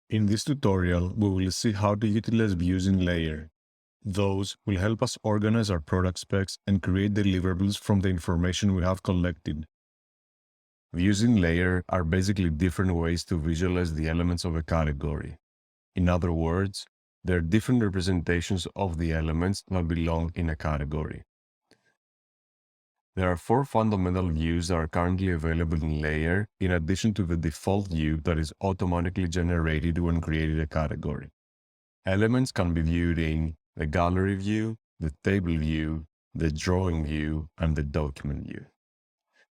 In this tutorial, we will see how to utilize views in Layer. Those will help us organize our product specs and create deliverables from the information we have collected. Views in Layer are basically different ways to visualize the elements of a category. In other words, they are different representations of the elements that belong in a category. There are 4 fundamental views that are currently available in Layer, in addition to the default view that is automatically generated when creating a category. Elements can be viewed in the gallery view, the table view, the drawing view, and the document view.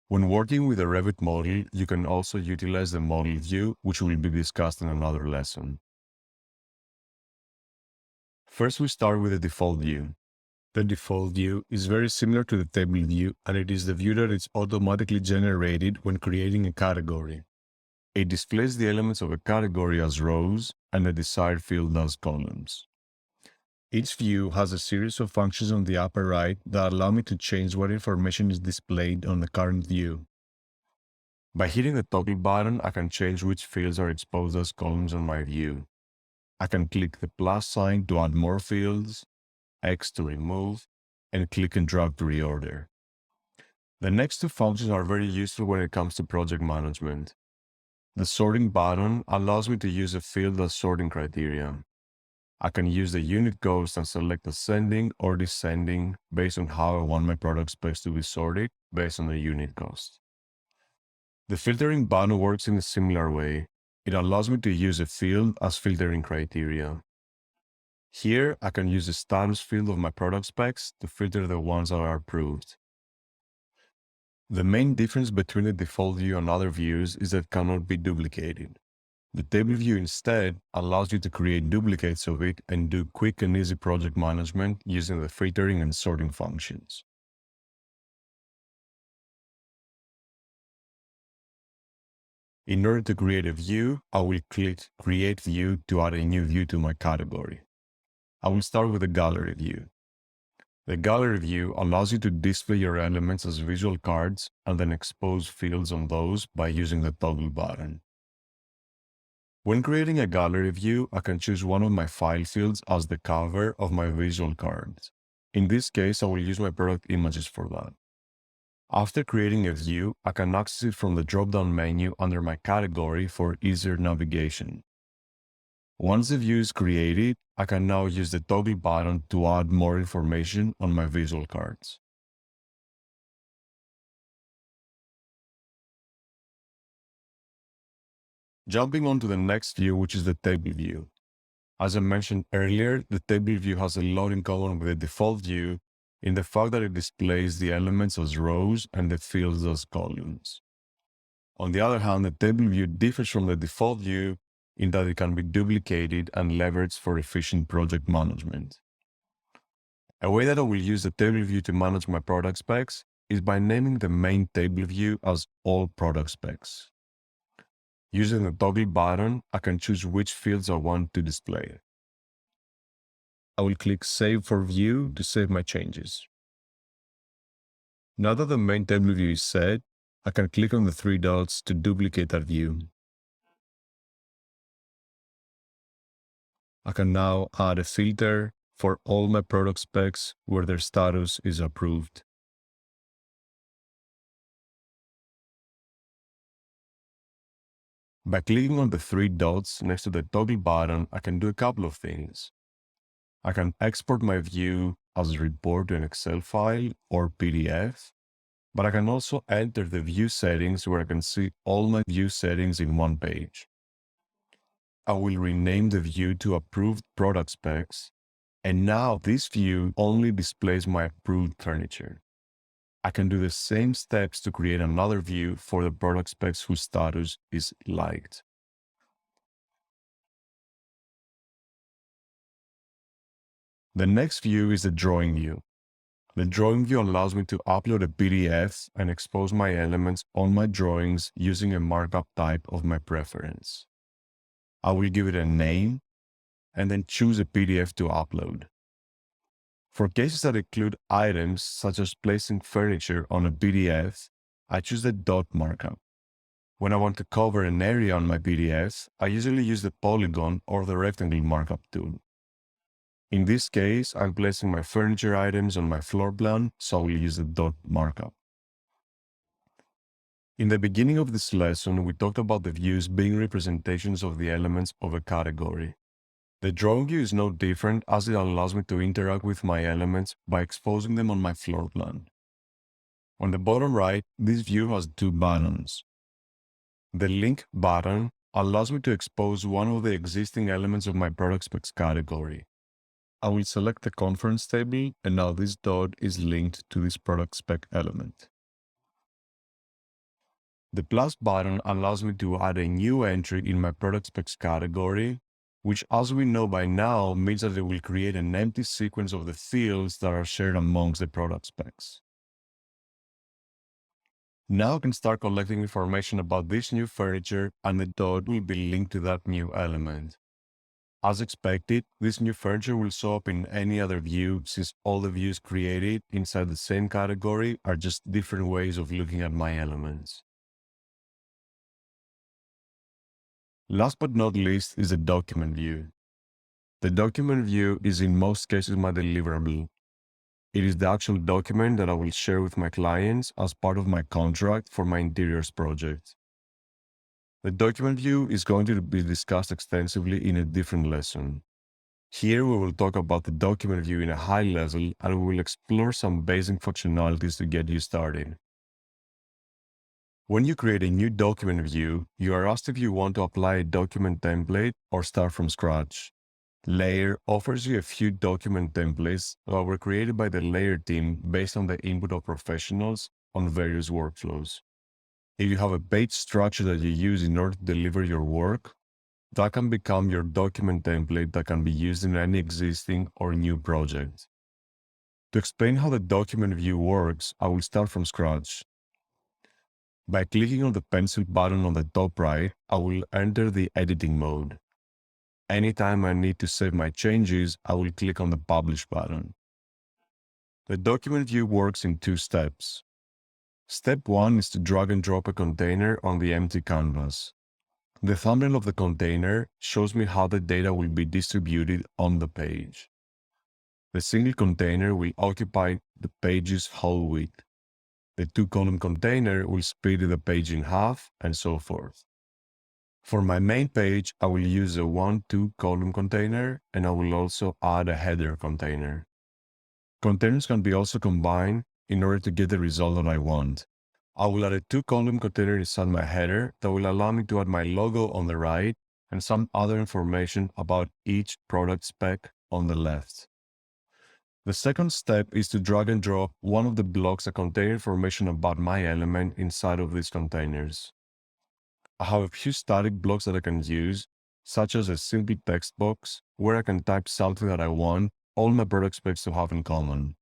When working with a Revit model, you can also utilize the model view, which will be discussed in another lesson. First, we start with the default view. The default view is very similar to the table view, and it is the view that is automatically generated when creating a category. It displays the elements of a category as rows and the desired field as columns. Each view has a series of functions on the upper right that allow me to change what information is displayed on the current view. By hitting the toggle button, I can change which fields are exposed as columns on my view. I can click the plus sign to add more fields, X to remove, and click and drag to reorder. The next 2 functions are very useful when it comes to project management. The sorting button allows me to use a field as sorting criteria. I can use the unit cost and select ascending or descending based on how I want my product specs to be sorted based on the unit cost. The filtering button works in a similar way. It allows me to use a field as filtering criteria. Here, I can use the status field of my product specs to filter the ones that are approved. The main difference between the default view and other views is that it cannot be duplicated. The table view instead allows you to create duplicates of it and do quick and easy project management using the filtering and sorting functions. In order to create a view, I will click Create View to add a new view to my category. I will start with the gallery view. The gallery view allows you to display your elements as visual cards and then expose fields on those by using the toggle button. When creating a gallery view, I can choose one of my file fields as the cover of my visual cards. In this case, I will use my product images for that. After creating a view, I can access it from the drop-down menu under my category for easier navigation. Once the view is created, I can now use the toggle button to add more information on my visual cards. Jumping on to the next view, which is the table view. As I mentioned earlier, the table view has a lot in common with the default view in the fact that it displays the elements as rows and the fields as columns. On the other hand, the table view differs from the default view in that it can be duplicated and leveraged for efficient project management. A way that I will use the table view to manage my product specs is by naming the main table view as All Product Specs. Using the toggle button, I can choose which fields I want to display. I will click Save for View to save my changes. Now that the main table view is set, I can click on the 3 dots to duplicate that view. I can now add a filter for all my product specs where their status is approved. By clicking on the 3 dots next to the toggle button, I can do a couple of things. I can export my view as a report to an Excel file or PDF, but I can also enter the view settings where I can see all my view settings in one page. I will rename the view to Approved Product Specs, and now this view only displays my approved furniture. I can do the same steps to create another view for the product specs whose status is liked. The next view is the drawing view. The drawing view allows me to upload a PDF and expose my elements on my drawings using a markup type of my preference. I will give it a name and then choose a PDF to upload. For cases that include items such as placing furniture on a PDF, I choose the dot markup. When I want to cover an area on my PDF, I usually use the polygon or the rectangle markup tool. In this case, I'm placing my furniture items on my floor plan, so I will use the dot markup. In the beginning of this lesson, we talked about the views being representations of the elements of a category. The drawing view is no different, as it allows me to interact with my elements by exposing them on my floor plan. On the bottom right, this view has two buttons. The link button allows me to expose one of the existing elements of my product specs category. I will select the conference table, and now this dot is linked to this product spec element. The plus button allows me to add a new entry in my product specs category, which, as we know by now, means that it will create an empty sequence of the fields that are shared amongst the product specs. Now I can start collecting information about this new furniture, and the dot will be linked to that new element. As expected, this new furniture will show up in any other view, since all the views created inside the same category are just different ways of looking at my elements. Last but not least is the document view. The document view is in most cases my deliverable. It is the actual document that I will share with my clients as part of my contract for my interiors project. The document view is going to be discussed extensively in a different lesson. Here we will talk about the document view in a high level, and we will explore some basic functionalities to get you started. When you create a new document view, you are asked if you want to apply a document template or start from scratch. Layer offers you a few document templates that were created by the Layer team based on the input of professionals on various workflows. If you have a page structure that you use in order to deliver your work, that can become your document template that can be used in any existing or new project. To explain how the document view works, I will start from scratch. By clicking on the pencil button on the top right, I will enter the editing mode. Anytime I need to save my changes, I will click on the Publish button. The document view works in two steps. Step 1 is to drag and drop a container on the empty canvas. The thumbnail of the container shows me how the data will be distributed on the page. The single container will occupy the page's whole width. The two-column container will split the page in half, and so forth. For my main page, I will use a 1-2 column container, and I will also add a header container. Containers can be also combined in order to get the result that I want. I will add a 2-column container inside my header that will allow me to add my logo on the right and some other information about each product spec on the left. The second step is to drag and drop one of the blocks that contain information about my element inside of these containers. I have a few static blocks that I can use, such as a simple text box where I can type something that I want all my product specs to have in common.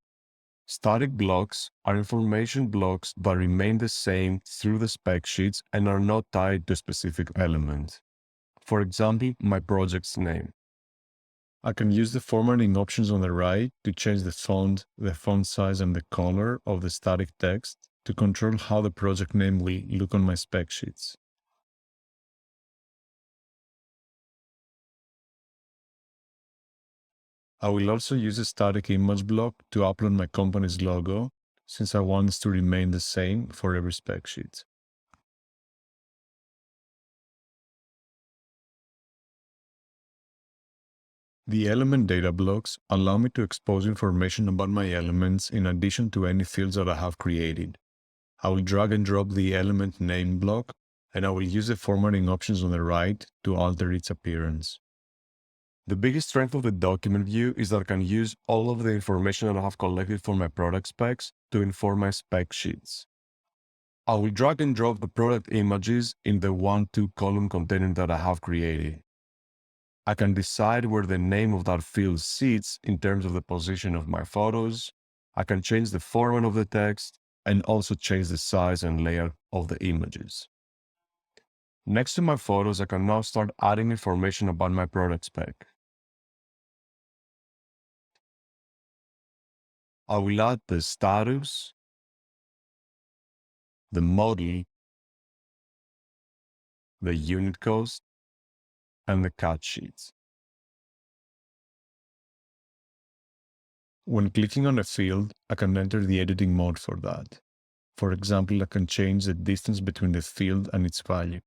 Static blocks are information blocks that remain the same through the spec sheets and are not tied to a specific element. For example, my project's name. I can use the formatting options on the right to change the font size, and the color of the static text to control how the project name will look on my spec sheets. I will also use a static image block to upload my company's logo, since I want this to remain the same for every spec sheet. The element data blocks allow me to expose information about my elements in addition to any fields that I have created. I will drag and drop the element name block, and I will use the formatting options on the right to alter its appearance. The biggest strength of the document view is that I can use all of the information that I have collected for my product specs to inform my spec sheets. I will drag and drop the product images in the 1-2 column container that I have created. I can decide where the name of that field sits in terms of the position of my photos. I can change the format of the text and also change the size and layout of the images. Next to my photos, I can now start adding information about my product spec. I will add the status, the model, the unit cost, and the cut sheets. When clicking on a field, I can enter the editing mode for that. For example, I can change the distance between the field and its value.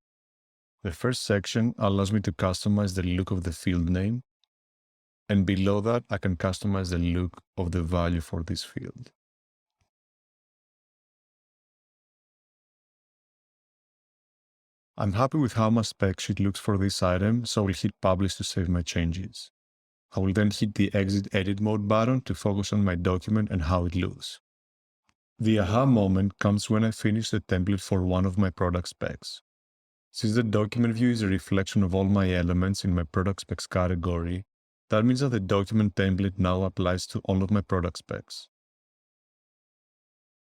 The first section allows me to customize the look of the field name, and below that, I can customize the look of the value for this field. I'm happy with how my spec sheet looks for this item, so I will hit Publish to save my changes. I will then hit the Exit Edit Mode button to focus on my document and how it looks. The aha moment comes when I finish the template for one of my product specs. Since the document view is a reflection of all my elements in my product specs category, that means that the document template now applies to all of my product specs.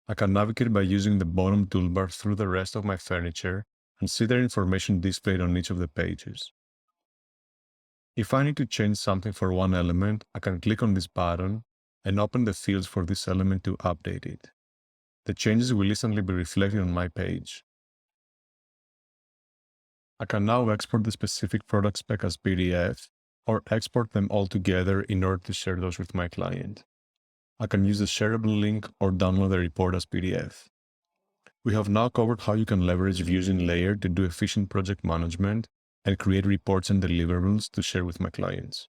I can navigate by using the bottom toolbar through the rest of my furniture and see their information displayed on each of the pages. If I need to change something for one element, I can click on this button and open the fields for this element to update it. The changes will instantly be reflected on my page. I can now export the specific product spec as PDF or export them all together in order to share those with my client. I can use the shareable link or download the report as PDF. We have now covered how you can leverage views in Layer to do efficient project management and create reports and deliverables to share with my clients.